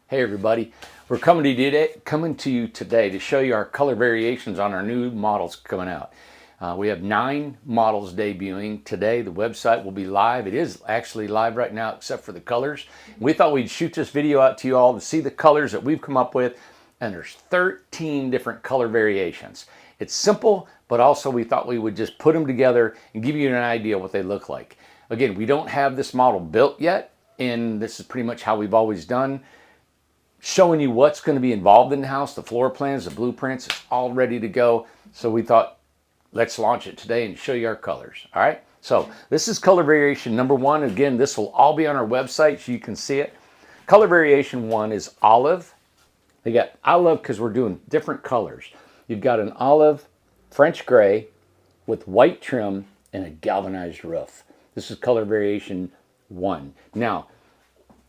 Hey everybody, we're coming to you today to show you our color variations on our new models coming out. We have 9 models debuting today. The website will be live. It is actually live right now except for the colors. We thought we'd shoot this video out to you all to see the colors that we've come up with, and there's 13 different color variations. It's simple, but also we thought we would just put them together and give you an idea what they look like. Again, we don't have this model built yet, and this is pretty much how we've always done. Showing you what's going to be involved in the house, the floor plans, the blueprints, it's all ready to go. So we thought, let's launch it today and show you our colors. All right, so this is color variation number 1. Again, this will all be on our website so you can see it. Color variation 1 is olive. I love because we're doing different colors. You've got an olive French gray with white trim and a galvanized roof. This is color variation 1. Now,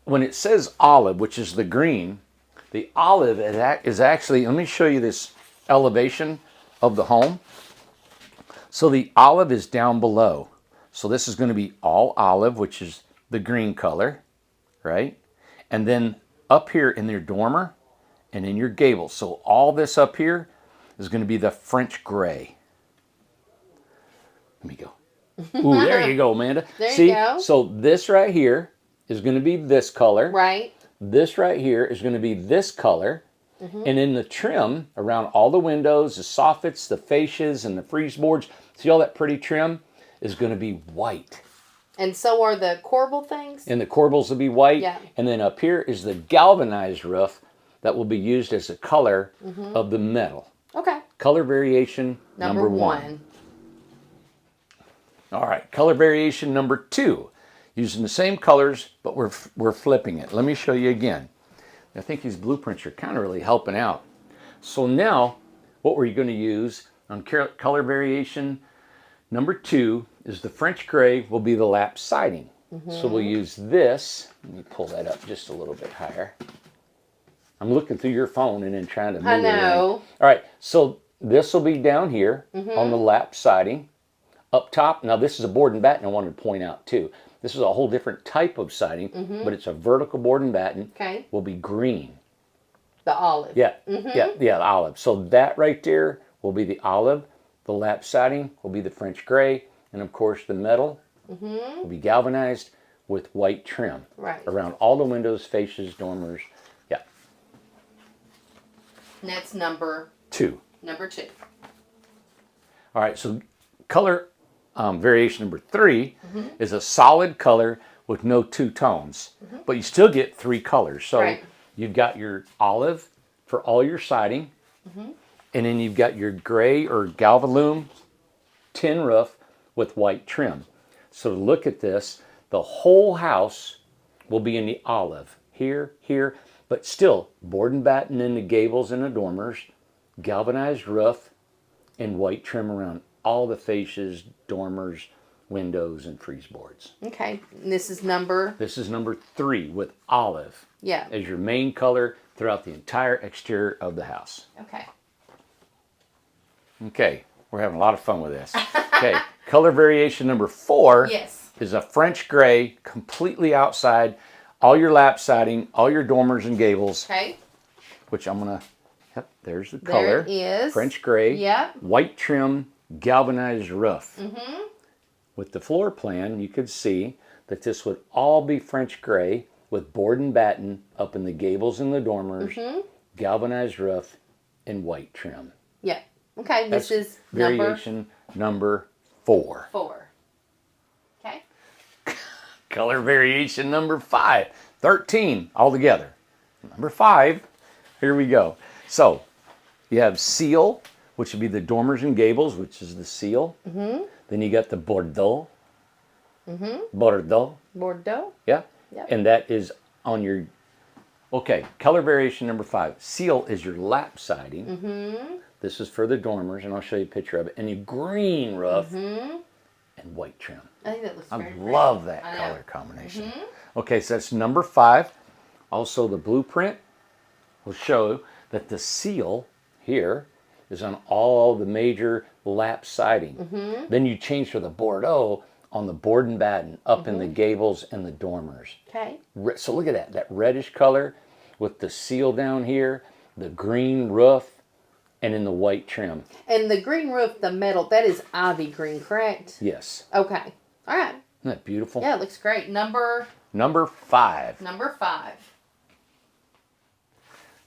when it says olive, which is the green, the olive is actually, let me show you this elevation of the home. So the olive is down below. So this is going to be all olive, which is the green color, right? And then up here in your dormer and in your gable. So all this up here is going to be the French gray. Let me go. Ooh, there you go, Amanda. There you go. So this right here is going to be this color. Right. This right here is going to be this color. Mm-hmm. And in the trim, around all the windows, the soffits, the fascias, and the frieze boards, see all that pretty trim is going to be white. And so are the corbel things? And the corbels will be white. Yeah. And then up here is the galvanized roof that will be used as a color of the metal. Okay. Color variation number 1. All right, color variation number 2. Using the same colors, but we're flipping it. Let me show you again. I think these blueprints are kind of really helping out. So now, what we're going to use on color variation number 2 is the French gray will be the lap siding. So we'll use this. Let me pull that up just a little bit higher. I'm looking through your phone and then trying to move I know. All right, so this will be down here on the lap siding. Up top, now this is a board and batten I wanted to point out too. This is a whole different type of siding, but it's a vertical board and batten. Okay. Will be green. The olive. Yeah, the olive. So that right there will be the olive. The lap siding will be the French gray. And of course the metal will be galvanized with white trim. Right. Around all the windows, fascias, dormers. Yeah. And that's number 2. Number 2. All right, so color variation number 3 is a solid color with no 2 tones, but you still get 3 colors. So you've got your olive for all your siding, and then you've got your gray or galvalume tin roof with white trim. So look at this, the whole house will be in the olive, here, but still board and batten in the gables and the dormers, galvanized roof, and white trim around all the fascias, dormers, windows, and frieze boards. Okay. And this is number? This is number 3 with olive as your main color throughout the entire exterior of the house. Okay. Okay, we're having a lot of fun with this. Okay, color variation number 4 is a French gray, completely outside, all your lap siding, all your dormers and gables. Okay. Which I'm going to, there's the color. There it is. French gray. Yep. White trim, galvanized roof. With the floor plan, you could see that this would all be French gray with board and batten up in the gables and the dormers, galvanized roof, and white trim. Yeah. Okay, this is variation number 4. 4. Okay. Color variation number 5. 13 altogether. Number 5, here we go. So, you have seal, which would be the dormers and gables, which is the seal. Then you got the Bordeaux. Bordeaux? Yeah. Yep. And that is on your, okay, color variation number 5. Seal is your lap siding. This is for the dormers, and I'll show you a picture of it. And your green roof and white trim. I think that looks very pretty. I love that color combination. Okay, so that's number 5. Also, the blueprint will show that the seal here is on all the major lap siding. Then you change for the Bordeaux on the board and batten up in the gables and the dormers. Okay. So look at that reddish color with the seal down here, the green roof, and in the white trim. And the green roof, the metal, that is ivy green, correct? Yes. Okay. All right. Isn't that beautiful? Yeah, it looks great. Number 5. Number 5.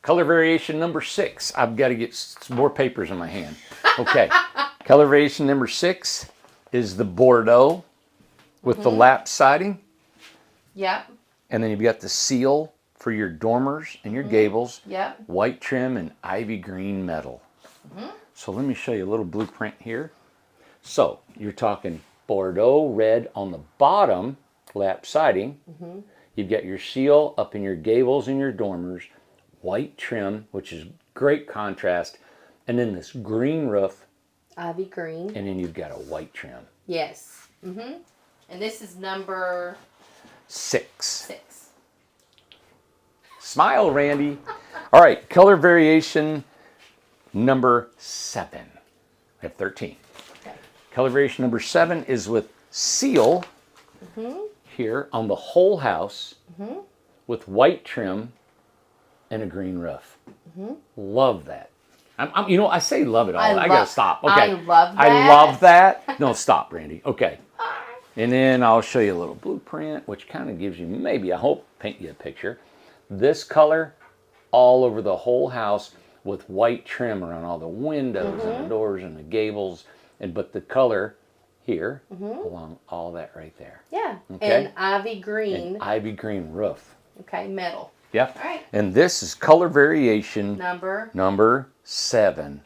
Color variation number 6. I've got to get some more papers in my hand. Okay. Color variation number 6 is the Bordeaux with the lap siding. Yep. And then you've got the seal for your dormers and your gables. Yep. White trim and ivy green metal. So let me show you a little blueprint here. So you're talking Bordeaux red on the bottom lap siding. You've got your seal up in your gables and your dormers. White trim, which is great contrast. And then this green roof. Ivy green. And then you've got a white trim. Yes. And this is number 6. 6. Smile, Randy. All right, color variation number 7. We have 13. Okay. Color variation number 7 is with seal here on the whole house with white trim and a green roof. Love that. I say love it all. I gotta stop. Okay. I love that. I love that. No, stop, Randy. Okay. And then I'll show you a little blueprint, which kind of gives you maybe, I hope, paint you a picture. This color all over the whole house with white trim around all the windows and the doors and the gables, but the color here along all that right there. Yeah. Okay. And ivy green. And ivy green roof. Okay, metal. Yep. All right. And this is color variation Number 7.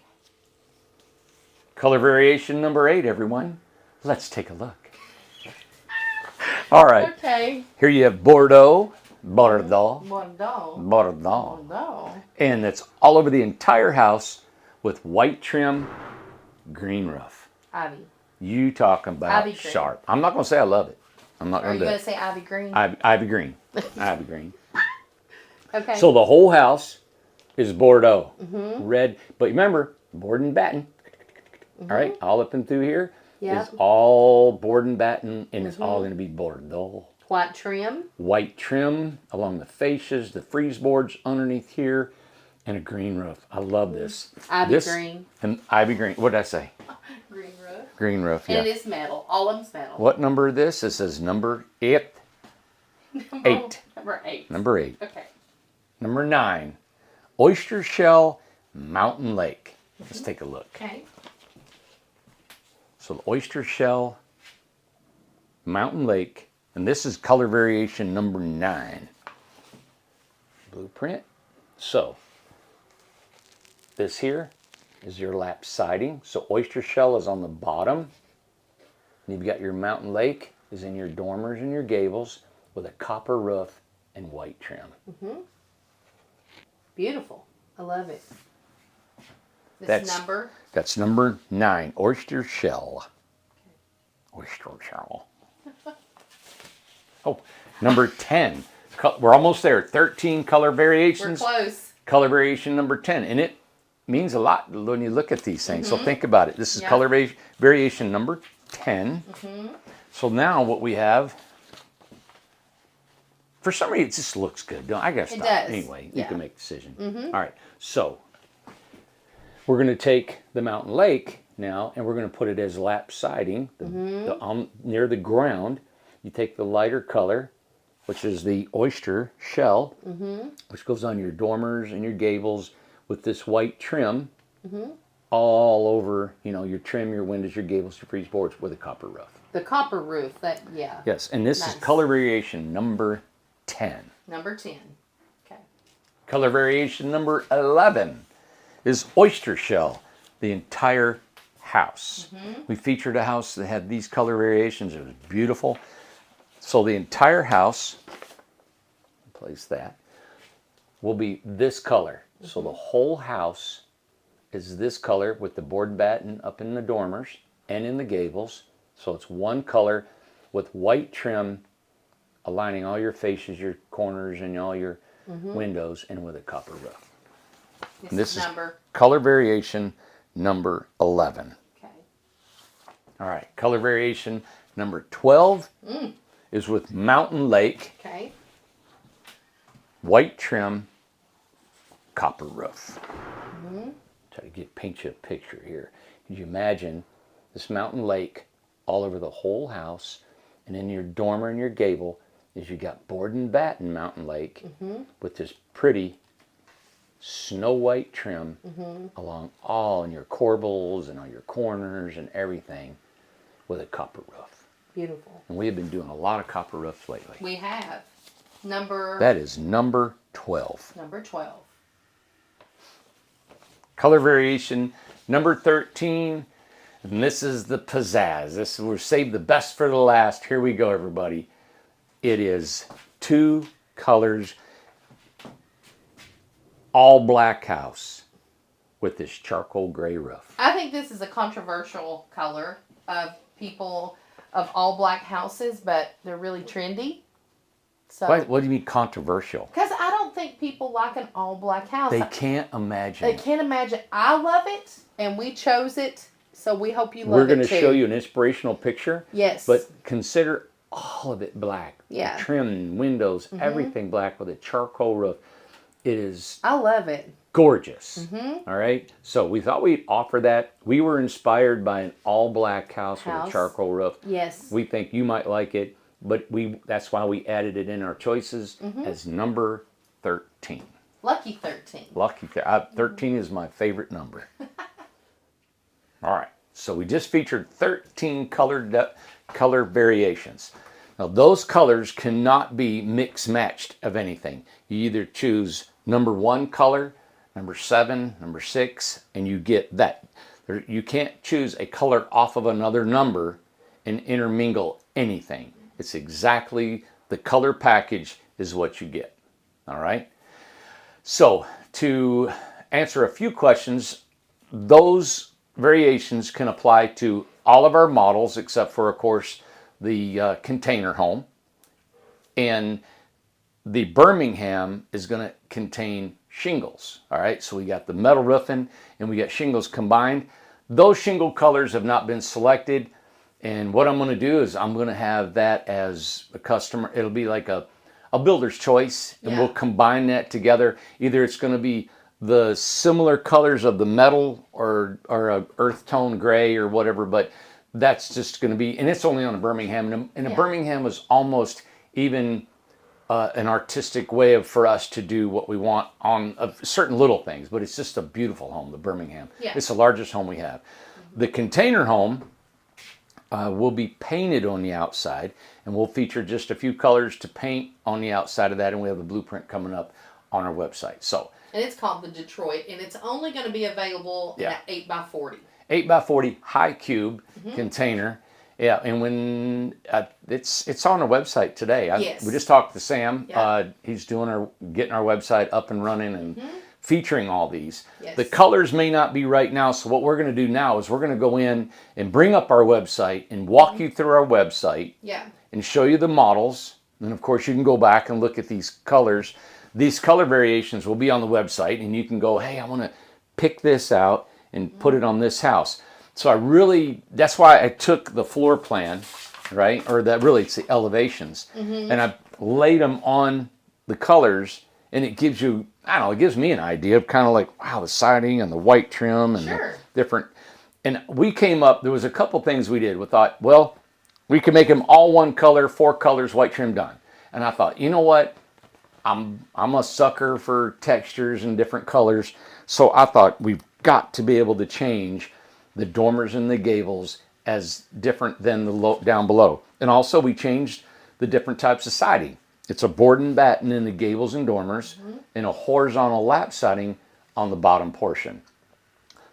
Color variation number 8, everyone. Let's take a look. All right. Okay. Here you have Bordeaux. Bordeaux. Bordeaux. Bordeaux. Bordeaux. And it's all over the entire house with white trim, green roof. Ivy. You talking about Ivy green. sharp. I'm not going to say I love it. I'm not Are going you to do going it. to say ivy green? Ivy green. Ivy green. Okay. So the whole house is Bordeaux. Red. But remember, board and batten. All right. All up and through here is all board and batten, and it's all going to be Bordeaux. White trim. White trim along the fascias, the frieze boards underneath here, and a green roof. I love this. Ivy green. And ivy green. What did I say? Green roof. Green roof, yeah. And it is metal. All of them's metal. What number is this? It says number 8. Number 8. Number 8. Okay. Number 9. Oyster Shell Mountain Lake. Let's take a look. Okay. So the Oyster Shell Mountain Lake. And this is color variation number 9. Blueprint. So, this here is your lap siding. So oyster shell is on the bottom. And you've got your mountain lake is in your dormers and your gables with a copper roof and white trim. Beautiful. I love it. That's number 9. Oyster shell. Oyster shell. Oh, number 10. We're almost there. 13 color variations. We're close. Color variation number 10. And it means a lot when you look at these things. So think about it. This is color variation number 10. So now what we have, for some reason, it just looks good. I got to stop. It does. Anyway, you can make a decision. All right. So we're going to take the mountain lake now, and we're going to put it as lap siding near the ground. You take the lighter color, which is the oyster shell, which goes on your dormers and your gables with this white trim all over, your trim, your windows, your gables, your frieze boards with a copper roof. The copper roof, Yes, and this is color variation number 10. Number 10. Okay. Color variation number 11 is oyster shell, the entire house. We featured a house that had these color variations. It was beautiful. So the entire house, place that, will be this color. So the whole house is this color with the board batten up in the dormers and in the gables. So it's one color with white trim aligning all your fascias, your corners, and all your windows, and with a copper roof. This is color variation number 11. Okay. All right, color variation number 12 is with Mountain Lake, Okay. white trim, copper roof. Try to paint you a picture here. Could you imagine this mountain lake all over the whole house, and in your dormer and your gable is you got board and batten mountain lake with this pretty snow white trim along all in your corbels and on your corners and everything with a copper roof. Beautiful. And we have been doing a lot of copper roofs lately. We have. Number... That is number 12. Number 12. Color variation number 13. And this is the pizzazz. We'll save the best for the last. Here we go, everybody. It is 2 colors, all black house with this charcoal gray roof. I think this is a controversial color of people of all black houses, but they're really trendy. So, What do you mean controversial? because I don't think people like an all black house. They can't imagine. They can't imagine. I love it, and we chose it, so we hope you love it too. We're going to show you an inspirational picture. Yes. But consider all of it black. Yeah. The trim, windows, everything black with a charcoal roof. It is I love it. gorgeous. All right. So we thought we'd offer that. We were inspired by an all black house with a charcoal roof. Yes. We think you might like it, but that's why we added it in our choices as number 13. Lucky 13. Lucky 13 is my favorite number. All right. So we just featured 13 color variations. Now those colors cannot be mix matched of anything. You either choose number 1 color, number 7, number 6, and you get that. You can't choose a color off of another number and intermingle anything. It's exactly the color package is what you get. All right. So to answer a few questions, those variations can apply to all of our models except for, of course, the container home. And the Birmingham is going to contain shingles. All right, so we got the metal roofing and we got shingles combined. Those shingle colors have not been selected. And what I'm going to do is I'm going to have that as a customer. It'll be like a builder's choice, and we'll combine that together. Either it's going to be the similar colors of the metal or a earth tone gray or whatever, but that's just going to be, and it's only on a Birmingham. And a Birmingham was almost even an artistic way for us to do what we want on certain little things, but it's just a beautiful home, the Birmingham. Yeah. It's the largest home we have. The container home will be painted on the outside, and we'll feature just a few colors to paint on the outside of that, and we have a blueprint coming up on our website. So, and it's called the Detroit, and it's only going to be available in an 8x40. 8x40 high cube container. Yeah, and when it's on our website today. Yes. We just talked to Sam. Yeah. He's getting our website up and running and featuring all these. Yes. The colors may not be right now, so what we're going to do now is we're going to go in and bring up our website and walk you through our website. Yeah. And show you the models. And of course, you can go back and look at these colors. These color variations will be on the website, and you can go, hey, I want to pick this out and put it on this house. So that's why I took the floor plan, right? Or it's the elevations. And I laid them on the colors, and it gives you, it gives me an idea of kind of like, wow, the siding and the white trim and the different. And we came up, there was a couple things we did. We thought, well, we could make them all one color, 4 colors, white trim done. And I thought, you know what? I'm a sucker for textures and different colors. So I thought we've got to be able to change the dormers and the gables as different than the down below. And also we changed the different types of siding. It's a board and batten in the gables and dormers and a horizontal lap siding on the bottom portion.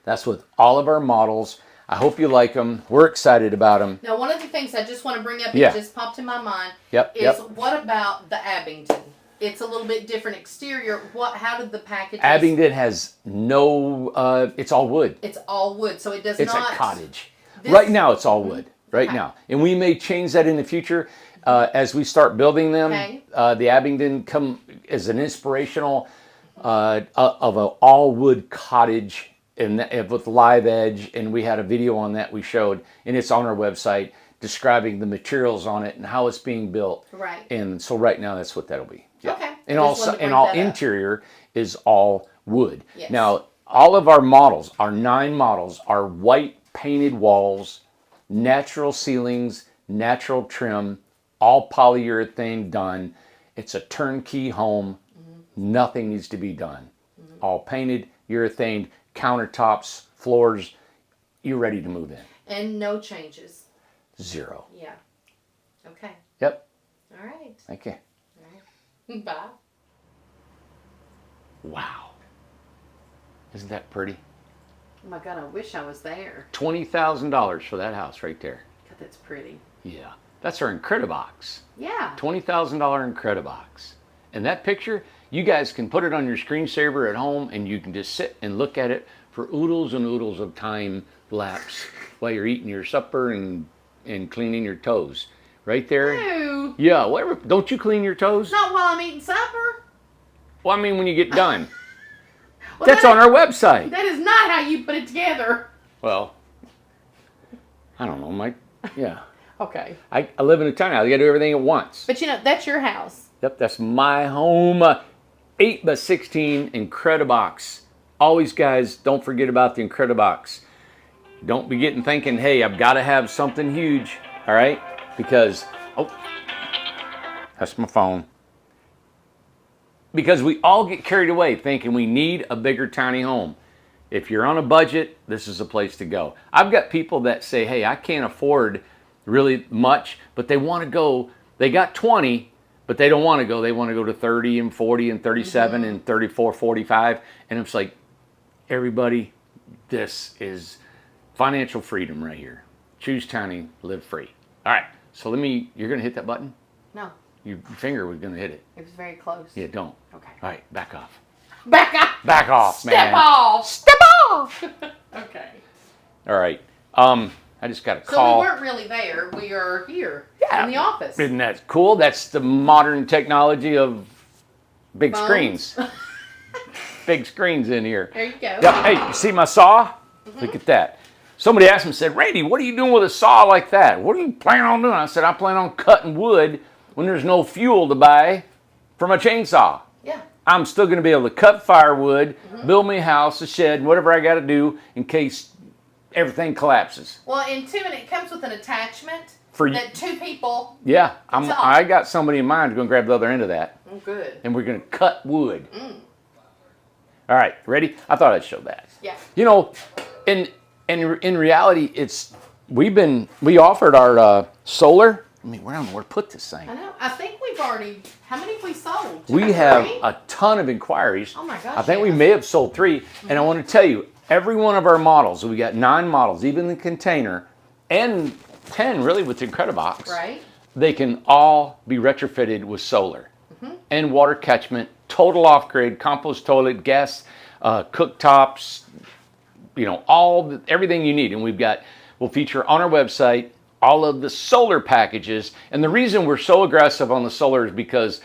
That's with all of our models. I hope you like them. We're excited about them. Now, one of the things I just want to bring up, it just popped in my mind, is what about the Abington? It's a little bit different exterior. How did the package? Abington has no, it's all wood. It's all wood, so it does it's not. It's a cottage. Right now, it's all wood. Right now. And we may change that in the future as we start building them. Okay. The Abington come as an inspirational of an all wood cottage and with live edge, and we had a video on that we showed, and it's on our website describing the materials on it and how it's being built. Right. And so right now that's what that'll be. Yeah. Okay. And all interior is all wood. Yes. Now, all of our models, our 9 models, are white painted walls, natural ceilings, natural trim, all polyurethane done. It's a turnkey home. Nothing needs to be done. All painted, urethane, countertops, floors. You're ready to move in. And no changes. 0. Yeah. Okay. Yep. All right. Thank you. All right. Bye. Wow. Isn't that pretty? Oh my God, I wish I was there. $20,000 for that house right there. God, that's pretty. Yeah. That's our Incredibox. Yeah. $20,000 Incredibox. And that picture, you guys can put it on your screensaver at home and you can just sit and look at it for oodles and oodles of time lapse while you're eating your supper and cleaning your toes. Right there. Ew. Yeah, whatever. Don't you clean your toes? Not while I'm eating supper. Well, I mean when you get done. Well, that's on our website. That is not how you put it together. Well, I don't know, yeah. Okay. I live in a town house. You got to do everything at once. But you know, that's your house. Yep, that's my home. 8x16 Incredibox. Always, guys, don't forget about the Incredibox. Don't be thinking, hey, I've got to have something huge, all right? Because, oh, that's my phone. Because we all get carried away thinking we need a bigger tiny home. If you're on a budget, this is a place to go. I've got people that say, hey, I can't afford really much, but they want to go, they got 20, but they don't want to go. They want to go to 30 and 40 and 37 and 34, 45. And it's like, everybody, this is financial freedom right here. Choose tiny, live free. All right, so you're going to hit that button? No. Your finger was going to hit it. It was very close. Yeah, don't. Okay. All right, back off. Back off. Back off, man. Step off. Step off. Okay. All right. I just got a call. So we weren't really there. We are here in the office. Isn't that cool? That's the modern technology of big Phones. Screens. Big screens in here. There you go. Yep. Hey, you see my saw? Look at that. Somebody asked me, said, Randy, what are you doing with a saw like that? What are you planning on doing? I said, I plan on cutting wood when there's no fuel to buy from a chainsaw. Yeah. I'm still going to be able to cut firewood, build me a house, a shed, whatever I got to do in case everything collapses. Well, and it comes with an attachment For that 2 people. Yeah, I got somebody in mind to go and grab the other end of that. Oh, good. And we're going to cut wood. All right, ready? I thought I'd show that. Yeah. You know, in reality, we offered our solar. I mean, I don't know where to put this thing. I know. I think we've already. How many have we sold? We have a ton of inquiries. Oh my gosh. I think we may have sold 3. And I want to tell you, every one of our models, we got 9 models, even the container, and 10 really with the Incredibox. Right. They can all be retrofitted with solar and water catchment, total off-grid, compost toilet, gas, cooktops, you know, everything you need. And we'll feature on our website all of the solar packages. And the reason we're so aggressive on the solar is because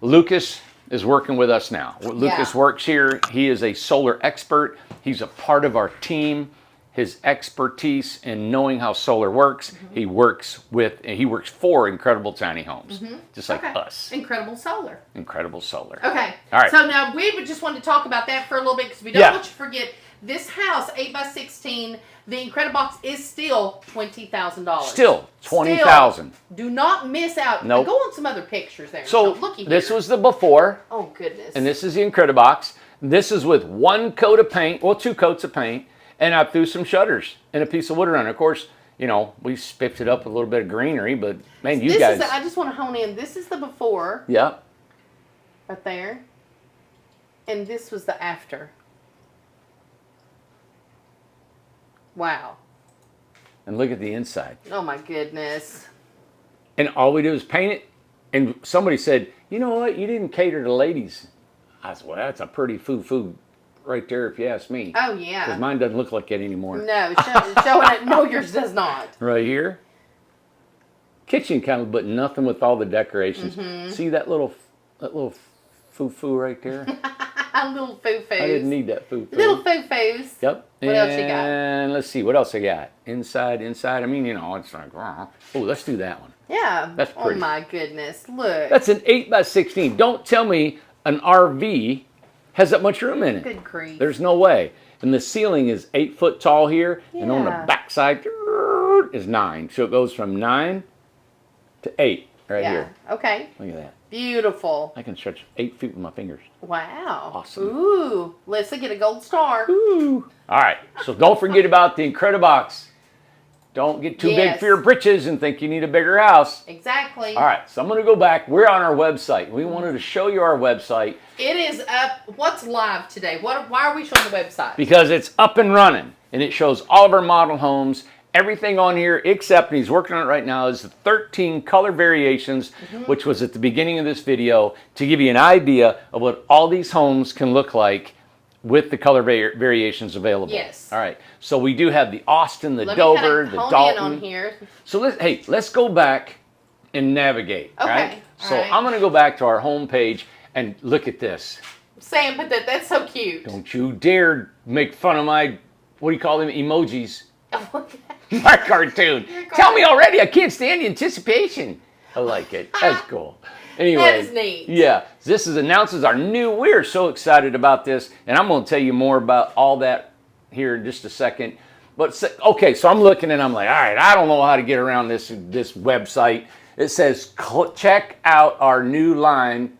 Lucas is working with us now. Lucas works here. He is a solar expert. He's a part of our team. His expertise in knowing how solar works, he works for Incredible Tiny Homes, just like us. Incredible Solar. Incredible Solar. Okay. All right. So now we would just want to talk about that for a little bit because we don't want you to forget this house, 8x16, the Incredibox is still $20,000. Still $20,000. Do not miss out. Nope. Go on some other pictures there. So this was the before. Oh goodness. And this is the Incredibox. This is with 1 coat of paint, well, 2 coats of paint. And I threw some shutters and a piece of wood around it. Of course, you know, we spiffed it up with a little bit of greenery, but man, I just want to hone in. This is the before. Yep. Right there. And this was the after. Wow. And look at the inside. Oh my goodness. And all we did was paint it. And somebody said, you know what, you didn't cater to ladies. I said, well, that's a pretty foo-foo right there, if you ask me. Oh, yeah. Because mine doesn't look like it anymore. No, showing it. No, yours does not. Right here. Kitchen kind of, but nothing with all the decorations. See that little foo-foo right there? Little foo-foos. I didn't need that foo-foo. Little foo-foos. Yep. What else you got? And let's see, what else I got? Inside. I mean, you know, it's like, oh, let's do that one. Yeah. That's pretty. Oh, my goodness. Look. That's an 8x16. Don't tell me an RV has that much room in it. Good grief. There's no way. And the ceiling is 8 foot tall here, and on the back side is 9. So it goes from 9 to 8 right here. Okay. Look at that. Beautiful. I can stretch 8 feet with my fingers. Wow. Awesome. Ooh. Let's get a gold star. Ooh. All right. So don't forget about the Incredibox. Don't get too big for your britches and think you need a bigger house. Exactly. All right. So I'm going to go back. We're on our website. We wanted to show you our website. It is up. What's live today? Why are we showing the website? Because it's up and running. And it shows all of our model homes. Everything on here except, and he's working on it right now, is the 13 color variations, which was at the beginning of this video, to give you an idea of what all these homes can look like with the color variations available. Yes. All right. So we do have the Austin, the Dover, the Dalton. On here. So let's go back and navigate. Okay. Right? So right. I'm going to go back to our home page and look at this. Sam, but that's so cute. Don't you dare make fun of my, what do you call them, emojis. My cartoon. Tell me already. I can't stand the anticipation. I like it. That's cool. Anyway. That is neat. Yeah. This announces our new. We're so excited about this. And I'm going to tell you more about all that here in just a second. But, okay, so I'm looking and I'm like, all right, I don't know how to get around this website. It says, check out our new line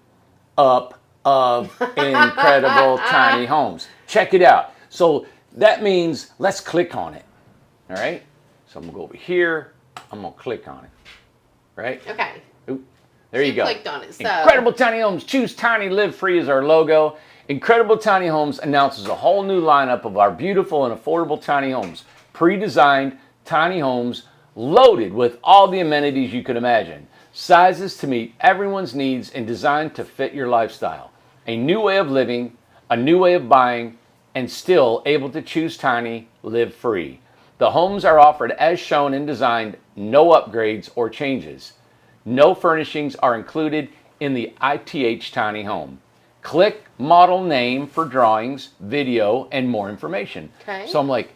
up of incredible tiny homes. Check it out. So that means let's click on it. All right. So I'm going to go over here. I'm going to click on it. Right? Okay. Oop, there you go. Clicked on it. So. Incredible Tiny Homes. Choose Tiny, Live Free is our logo. Incredible Tiny Homes announces a whole new lineup of our beautiful and affordable tiny homes. Pre-designed tiny homes loaded with all the amenities you could imagine. Sizes to meet everyone's needs and designed to fit your lifestyle. A new way of living, a new way of buying, and still able to choose tiny, live free. The homes are offered as shown and designed, no upgrades or changes. No furnishings are included in the ITH tiny home. Click model name for drawings, video, and more information. Okay. So I'm like,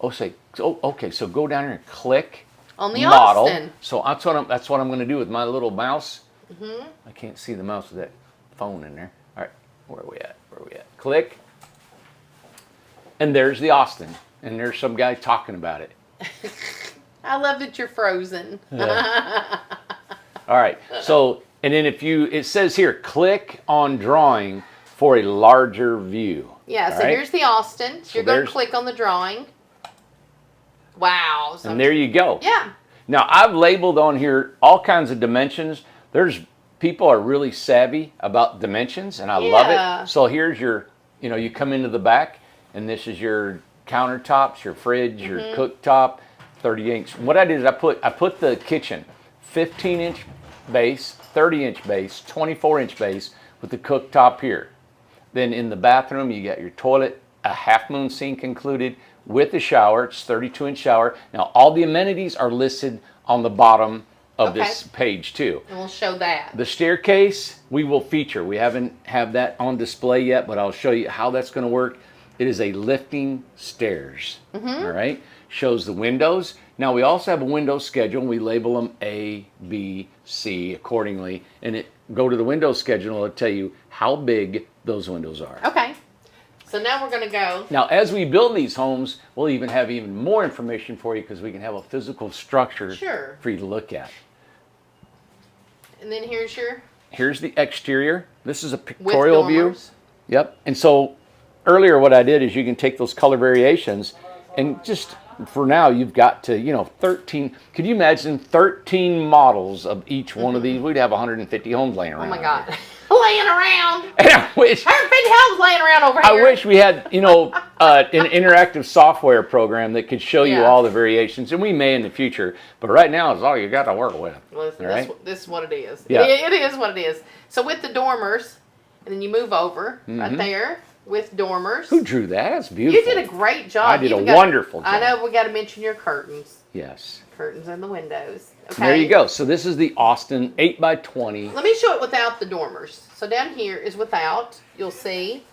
okay, so go down here and click on the model. Austin. So that's what I'm going to do with my little mouse. I can't see the mouse with that phone in there. All right, where are we at? Click. And there's the Austin. And there's some guy talking about it. I love that you're frozen. Yeah. All right. So, and then it says here, click on drawing for a larger view. Yeah. So here's the Austin. So you're going to click on the drawing. Wow. And there you go. Yeah. Now, I've labeled on here all kinds of dimensions. People are really savvy about dimensions, and I love it. So here's your, you come into the back, and this is your countertops, your fridge, your cooktop, 30-inch. What I did is I put the kitchen 15-inch base, 30-inch base, 24-inch base with the cooktop here. Then in the bathroom, you got your toilet, a half-moon sink included with the shower. It's 32-inch shower. Now, all the amenities are listed on the bottom of this page too. And we'll show that. The staircase we will feature. We haven't have that on display yet, but I'll show you how that's going to work. It is a lifting stairs. All right. Shows the windows. Now we also have a window schedule. We label them A, B, C accordingly. And go to the window schedule and it'll tell you how big those windows are. Okay. So now we're going to go. Now as we build these homes, we'll even have even more information for you because we can have a physical structure for you to look at. And then here's the exterior. This is a pictorial view. Yep. And so earlier what I did is you can take those color variations and just for now you've got to 13. Could you imagine 13 models of each one of these? We'd have 150 homes laying around. Oh my God. Laying around. And I wish 150 homes laying around over here. I wish we had an interactive software program that could show you all the variations, and we may in the future, but right now it's all you got to work with. Well, this is what it is. Yeah. It is what it is. So with the dormers, and then you move over right there with dormers. Who drew that? That's beautiful. You did a great job. I did a wonderful job. I know we got to mention your curtains. Yes. Curtains and the windows. Okay. There you go. So this is the Austin 8x20. Let me show it without the dormers. So down here is without. You'll see.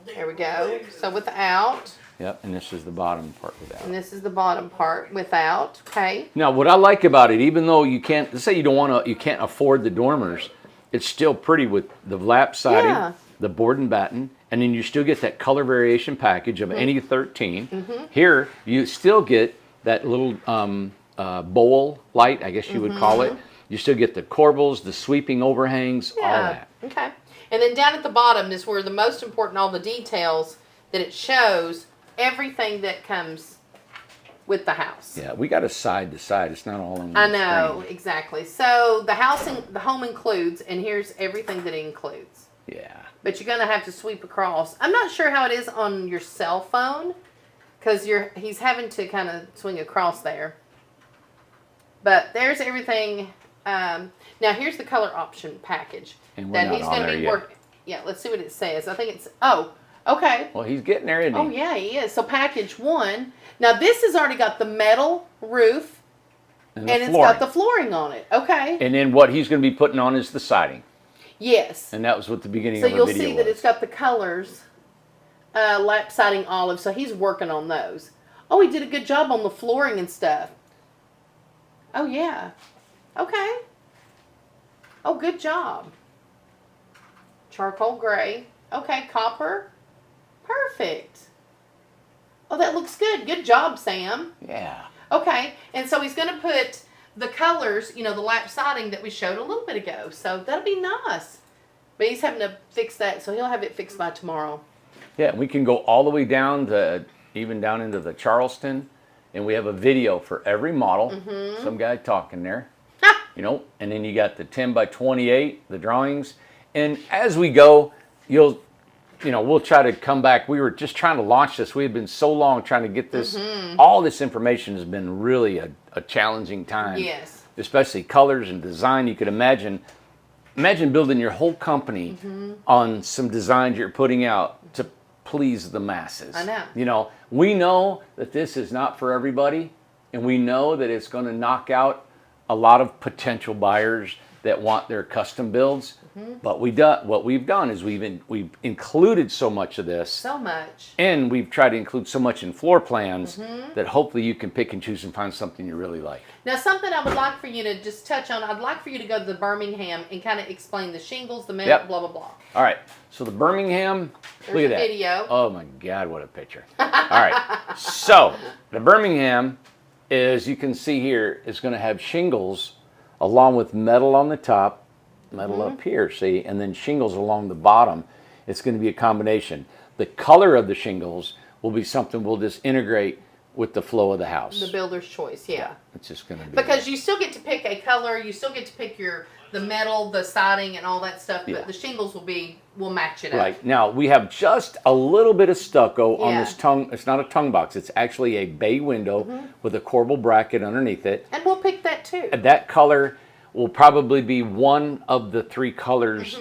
There we go. So without. Yep, and this is the bottom part without. And this is the bottom part without. Okay. Now, what I like about it, even though you can't, let's say you can't afford the dormers, it's still pretty with the lap siding. Yeah. the board and batten, and then you still get that color variation package of any 13. Here, you still get that little bowl light, I guess you would call it. You still get the corbels, the sweeping overhangs, all that. Okay. And then down at the bottom is where the most important, all the details that it shows, everything that comes with the house. Yeah, we got a side to side. It's not all on one I know, screen. exactly. So the home includes, and here's everything that it includes. Yeah. But you're going to have to sweep across. I'm not sure how it is on your cell phone, because he's having to kind of swing across there. But there's everything. Now here's the color option package And we're not on there yet. Yeah, let's see what it says. I think it's, oh, okay. Well, he's getting there, isn't he? Oh, yeah, he is. So package 1. Now this has already got the metal roof, and it's got the flooring on it. Okay. And then what he's going to be putting on is the siding. Yes. And that was what the beginning so of the video was. So you'll see that it's got the colors, lap siding olive, so he's working on those. Oh, he did a good job on the flooring and stuff. Oh, yeah. Okay. Oh, good job. Charcoal gray. Okay, copper. Perfect. Oh, that looks good. Good job, Sam. Yeah. Okay, and so he's going to put the colors, the lap siding that we showed a little bit ago. So that'll be nice. But he's having to fix that, so he'll have it fixed by tomorrow. Yeah, we can go all the way down to, even down into the Charleston, and we have a video for every model. Some guy talking there. And then you got the 10 by 28, the drawings. And as we go, we'll try to come back. We were just trying to launch this. We had been so long trying to get this. All this information has been really a challenging time. Yes. Especially colors and design. You could imagine building your whole company on some designs you're putting out to please the masses. I know. We know that this is not for everybody, and we know that it's going to knock out a lot of potential buyers that want their custom builds. But what we've done is we've included so much of this. So much. And we've tried to include so much in floor plans that hopefully you can pick and choose and find something you really like. Now, something I would like for you to just touch on, I'd like for you to go to the Birmingham and kind of explain the shingles, the metal, blah, blah, blah. All right. So the Birmingham, look at that. Video. Oh, my God, what a picture. All right. So the Birmingham, as you can see here, is going to have shingles along with metal on the top, metal up here, see, and then shingles along the bottom. It's going to be a combination. The color of the shingles will be something we'll just integrate with the flow of the house. The builder's choice, yeah. It's just going to be because you still get to pick a color, you still get to pick the metal, the siding, and all that stuff, but the shingles will match it up. Right. Now, we have just a little bit of stucco on this tongue. It's not a tongue box. It's actually a bay window with a corbel bracket underneath it. And we'll pick that too. That color will probably be one of the 3 colors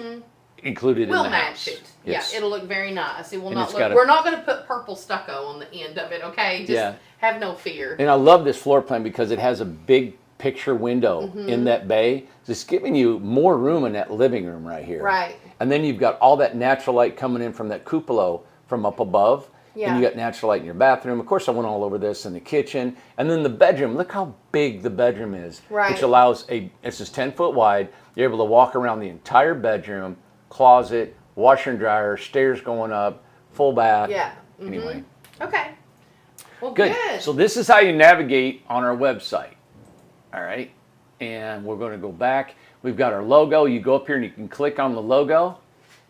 included in the house. We'll match it. Yes. Yeah, it'll look very nice. It will not look. We're not going to put purple stucco on the end of it, okay? Just have no fear. And I love this floor plan because it has a big picture window in that bay. Just giving you more room in that living room right here. Right. And then you've got all that natural light coming in from that cupola from up above. Yeah. And you got natural light in your bathroom. Of course, I went all over this in the kitchen. And then the bedroom. Look how big the bedroom is. Right. Which allows it's just 10 foot wide. You're able to walk around the entire bedroom, closet, washer and dryer, stairs going up, full bath. Yeah. Anyway. Okay. Well, good. So this is how you navigate on our website. All right. And we're going to go back. We've got our logo. You go up here and you can click on the logo.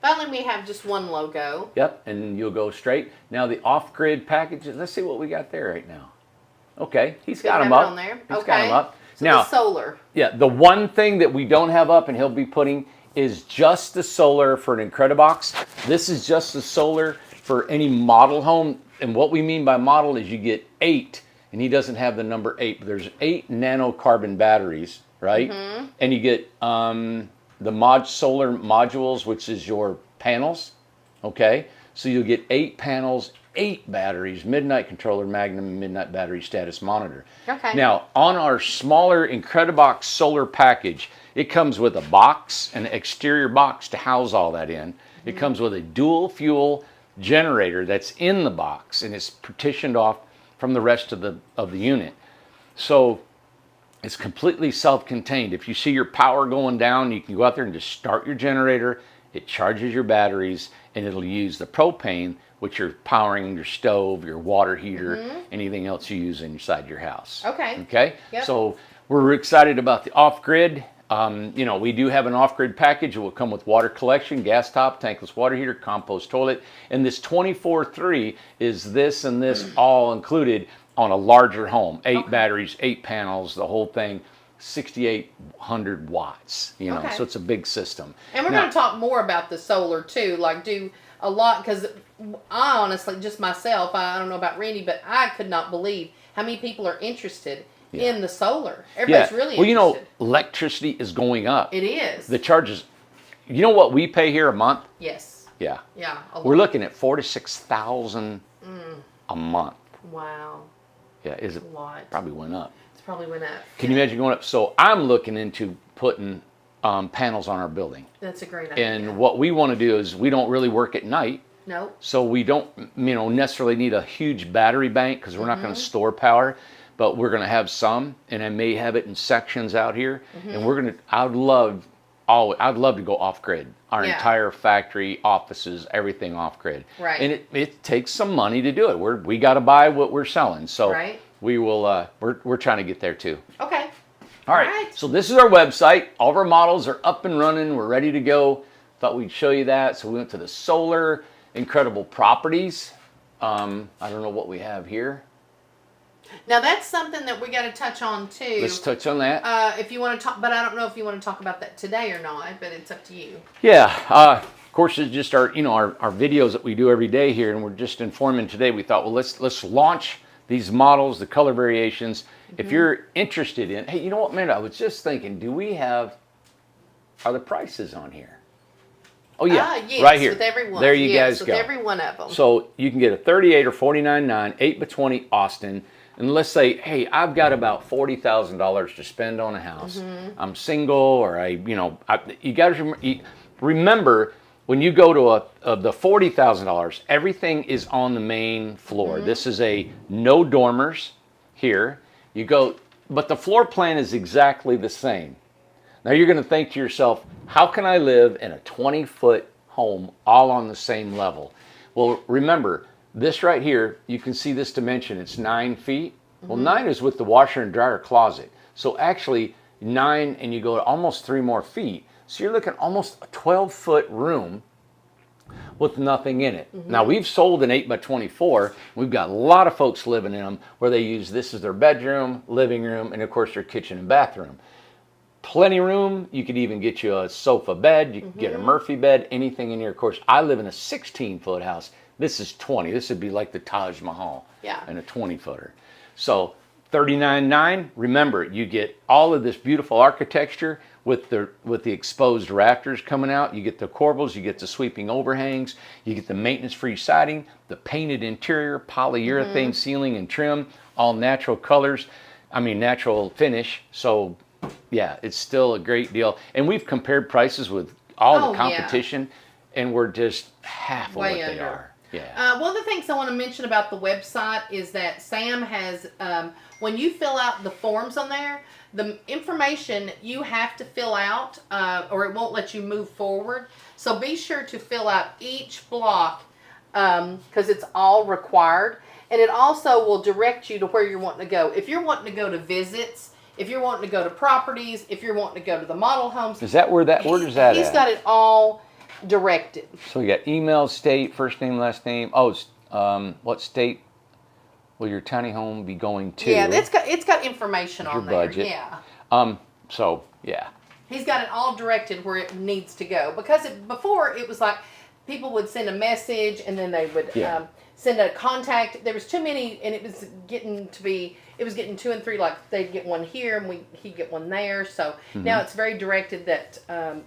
Finally, we have just one logo. Yep, and you'll go straight. Now the off-grid packages, let's see what we got there right now. Okay, he's got them up. On there. He's got them up. So now, the solar. Yeah, the one thing that we don't have up and he'll be putting is just the solar for an Incredibox. This is just the solar for any model home. And what we mean by model is you get 8, and he doesn't have the number 8, but there's 8 nanocarbon batteries, right? And you get the solar modules, which is your panels, okay? So you'll get 8 panels, 8 batteries, midnight controller, Magnum, midnight battery status monitor. Okay. Now, on our smaller Incredibox solar package, it comes with a box, an exterior box to house all that in. It comes with a dual fuel generator that's in the box, and it's partitioned off from the rest of the unit. So it's completely self-contained. If you see your power going down, you can go out there and just start your generator it charges your batteries, and it'll use the propane, which you're powering your stove, your water heater, anything else you use inside your house. Okay. Okay? Yep. So we're excited about the off-grid. You know, we do have an off-grid package. It will come with water collection, gas top, tankless water heater, compost toilet. And this 24/3 is this and this all included on a larger home. 8 batteries, 8 panels, the whole thing, 6,800 watts. You know, so it's a big system. And we're going to talk more about the solar too. Like do a lot, because I honestly, just myself, I don't know about Randy, but I could not believe how many people are interested in the solar. Everybody's really interested. Well, you know, electricity is going up. It is. The charges, you know what we pay here a month? Yes. Yeah. Yeah. We're looking at $4,000 to $6,000 a month. Wow. Yeah, is it? A lot. Probably went up. It's probably went up. Can you imagine going up? So I'm looking into putting panels on our building. That's a great idea. And what we want to do is we don't really work at night. No. So we don't, you know, necessarily need a huge battery bank because we're not going to store power, but we're going to have some, and I may have it in sections out here. And we're going to, I'd love to go off grid. Our entire factory, offices, everything off grid. Right. And it takes some money to do it. We got to buy what we're selling. So we will, we're trying to get there too. Okay. All right. So this is our website. All of our models are up and running. We're ready to go. Thought we'd show you that. So we went to the solar, incredible properties. I don't know what we have here. Now that's something that we got to touch on too. Let's touch on that. If you want to talk, but I don't know if you want to talk about that today or not. But it's up to you. Yeah. Of course, it's just our videos that we do every day here, and we're just informing today. We thought, well, let's launch these models, the color variations. If you're interested in, hey, you know what, man? I was just thinking, are the prices on here? Oh yeah, yes, right here. With every one. There you guys go. With every one of them. So you can get a 38 or 49.9, 8x20 Austin. And let's say, hey, I've got about $40,000 to spend on a house. I'm single, or you got to remember when you go to the $40,000, everything is on the main floor. This is a no dormers here. You go, but the floor plan is exactly the same. Now you're going to think to yourself, how can I live in a 20-foot home all on the same level? Well, remember, this right here, you can see this dimension. It's 9 feet. Well, 9 is with the washer and dryer closet. So actually 9, and you go to almost 3 more feet. So you're looking at almost a 12-foot room with nothing in it. Now we've sold an 8x24. We've got a lot of folks living in them where they use this as their bedroom, living room, and of course their kitchen and bathroom. Plenty room. You could even get you a sofa bed. You could get a Murphy bed, anything in here. Of course, I live in a 16-foot house. This is 20. This would be like the Taj Mahal in a 20-footer. So $39.9. Remember, you get all of this beautiful architecture with the exposed rafters coming out. You get the corbels. You get the sweeping overhangs. You get the maintenance-free siding, the painted interior, polyurethane ceiling and trim, all natural colors. I mean, natural finish. So yeah, it's still a great deal. And we've compared prices with all the competition, and we're just half of what they are. Yeah. One of the things I want to mention about the website is that Sam has, when you fill out the forms on there, the information you have to fill out, or it won't let you move forward. So be sure to fill out each block, because it's all required. And it also will direct you to where you're wanting to go. If you're wanting to go to visits, if you're wanting to go to properties, if you're wanting to go to the model homes. Is that where is that He's at? got it all directed. So you got email, state, first name, last name. What state will your tiny home be going to? Yeah, it's got information on there. Budget. Yeah. So yeah. He's got it all directed where it needs to go, because before it was like people would send a message and then they would send a contact. There was too many, and it was getting 2 and 3. Like they'd get one here and he'd get one there. So now it's very directed that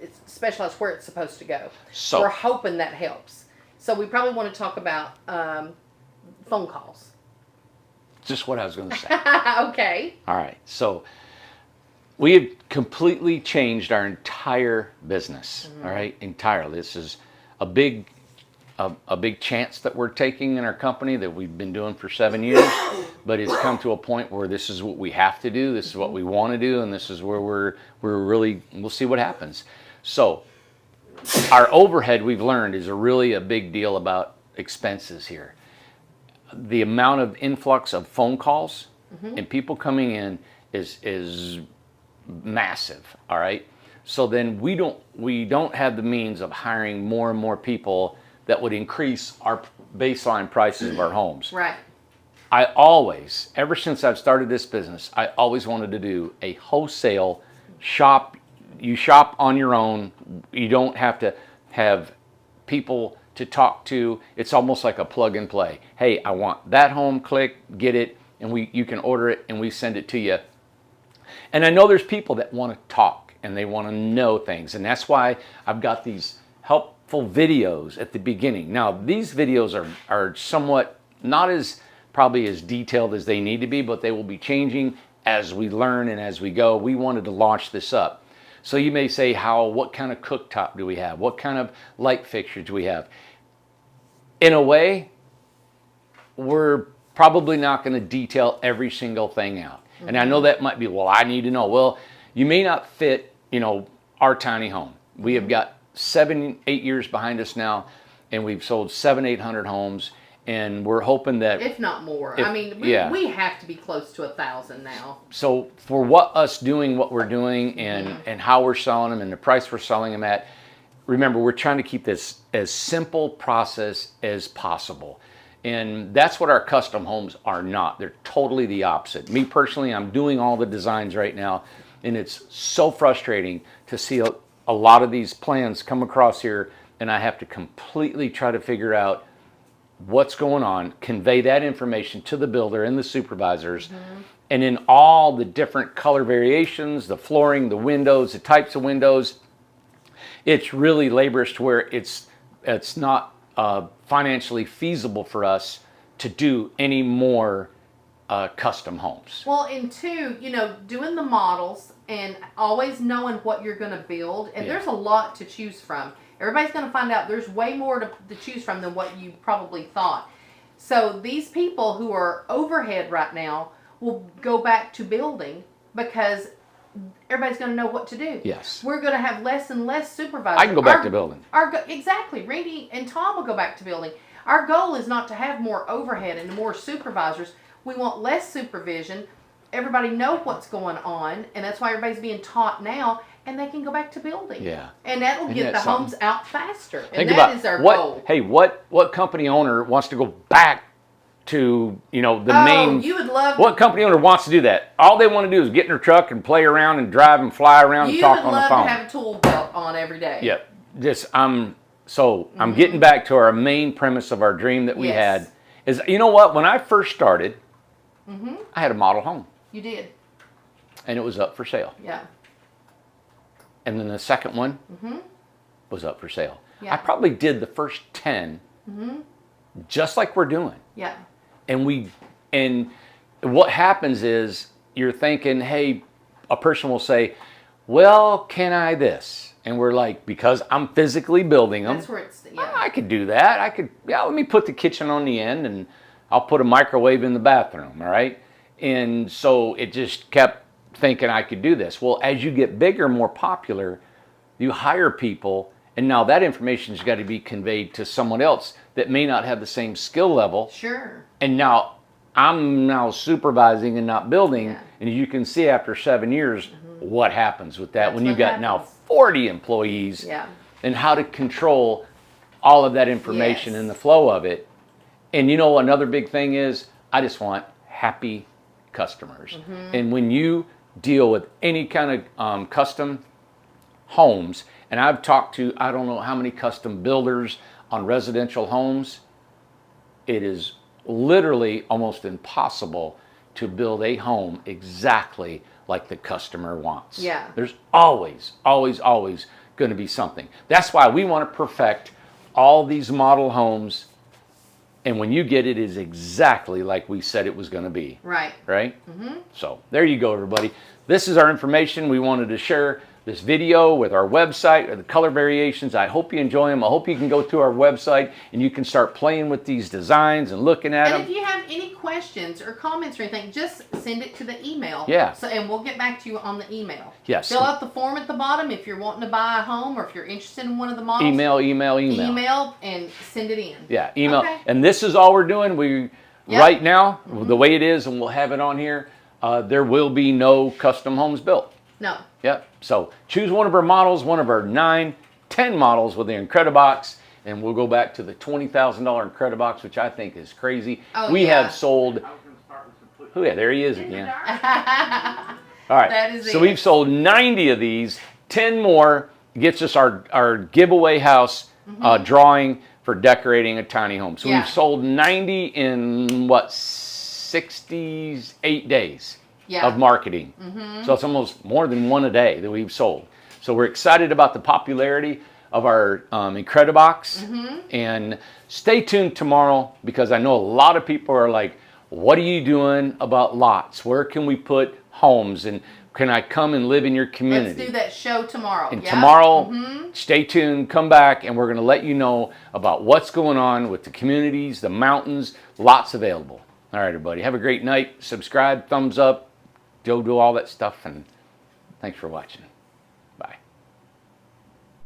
it's specialized where it's supposed to go. So we're hoping that helps. So we probably want to talk about phone calls. Just what I was going to say. Okay. All right. So we have completely changed our entire business. All right, entirely. This is a big chance that we're taking in our company that we've been doing for 7 years, but it's come to a point where this is what we have to do, this is what we want to do, and this is where we'll see what happens. So our overhead, we've learned, is really a big deal about expenses here. The amount of influx of phone calls and people coming in is massive. All right. So then we don't have the means of hiring more and more people that would increase our baseline prices of our homes. Right. I always, ever since I've started this business, I always wanted to do a wholesale shop. You shop on your own. You don't have to have people to talk to. It's almost like a plug and play. Hey, I want that home, click, get it, and you can order it and we send it to you. And I know there's people that want to talk and they want to know things, and that's why I've got these helpful videos at the beginning. Now, these videos are somewhat not as probably as detailed as they need to be, but they will be changing as we learn and as we go. We wanted to launch this up. So you may say, what kind of cooktop do we have? What kind of light fixtures do we have? In a way, we're probably not going to detail every single thing out. And I know that might be, well, I need to know. Well, you may not fit, our tiny home. We have got 7-8 years behind us now, and we've sold 700-800 homes. And we're hoping that, if not more, we have to be close to 1,000 now. So for us doing what we're doing and how we're selling them and the price we're selling them at, remember, we're trying to keep this as simple process as possible. And that's what our custom homes are not. They're totally the opposite. Me personally, I'm doing all the designs right now, and it's so frustrating to see a lot of these plans come across here, and I have to completely try to figure out what's going on, convey that information to the builder and the supervisors, and in all the different color variations, the flooring, the windows, the types of windows, it's really laborious to where it's not financially feasible for us to do any more custom homes. Well, and two, doing the models and always knowing what you're going to build, and there's a lot to choose from. Everybody's going to find out there's way more to choose from than what you probably thought. So these people who are overhead right now will go back to building because everybody's going to know what to do. Yes. We're going to have less and less supervisors. I can go back to building. Exactly. Randy and Tom will go back to building. Our goal is not to have more overhead and more supervisors. We want less supervision. Everybody know what's going on, and that's why everybody's being taught now, and they can go back to building. Yeah. And that'll get the homes out faster. Think And that is our goal. Hey, what company owner wants to go back to, the main... you would love... What company owner wants to do that? All they want to do is get in their truck and play around and drive and fly around and talk on the phone. You would love to have a tool belt on every day. Yep. I'm getting back to our main premise of our dream that we had. Is, you know what? When I first started, I had a model home. You did. And it was up for sale. Yeah. And then the second one was up for sale. Yeah. I probably did the first 10 just like we're doing. Yeah. And what happens is you're thinking, hey, a person will say, well, can I this? And we're like, because I'm physically building them. That's where it's, I could do that. Let me put the kitchen on the end and I'll put a microwave in the bathroom, all right? And so it just kept thinking I could do this. Well, as you get bigger, more popular, you hire people, and now that information has got to be conveyed to someone else that may not have the same skill level. Sure. And now I'm supervising and not building, and you can see after 7 years what happens with that when you got now 40 employees and how to control all of that information and the flow of it. And another big thing is I just want happy customers. And when you deal with any kind of custom homes, and I've talked to I don't know how many custom builders on residential homes, it is literally almost impossible to build a home exactly like the customer wants. Yeah. There's always going to be something. That's why we want to perfect all these model homes, and when you get it, it is exactly like we said it was going to be. Right. Right? So there you go, everybody. This is our information we wanted to share. this video with our website or the color variations. I hope you enjoy them. I hope you can go to our website and you can start playing with these designs and looking at them. And if you have any questions or comments or anything, just send it to the email. Yeah. So, and we'll get back to you on the email. Yes. Fill out the form at the bottom if you're wanting to buy a home or if you're interested in one of the models. Email. Email and send it in. Yeah, email. Okay. And this is all we're doing. Yep. Right now, the way it is, and we'll have it on here, there will be no custom homes built. No. Yep. So choose one of our models, one of our 9, 10 models with the Incredibox, and we'll go back to the $20,000 Incredibox, which I think is crazy. Oh, we yeah. have sold. Oh yeah, there he is again. All right. That is so it. we've sold 90 of these. 10 more gets us our giveaway house drawing for decorating a tiny home. So Yeah. we've sold 90 in what, 68 days of marketing. So it's almost more than one a day that we've sold. So we're excited about the popularity of our Incredibox. And stay tuned tomorrow, because I know a lot of people are like, what are you doing about lots? Where can we put homes? And can I come and live in your community? Let's do that show tomorrow. And tomorrow, stay tuned, come back, and we're going to let you know about what's going on with the communities, the mountains, lots available. All right, everybody, have a great night. Subscribe, thumbs up, go do all that stuff, and thanks for watching.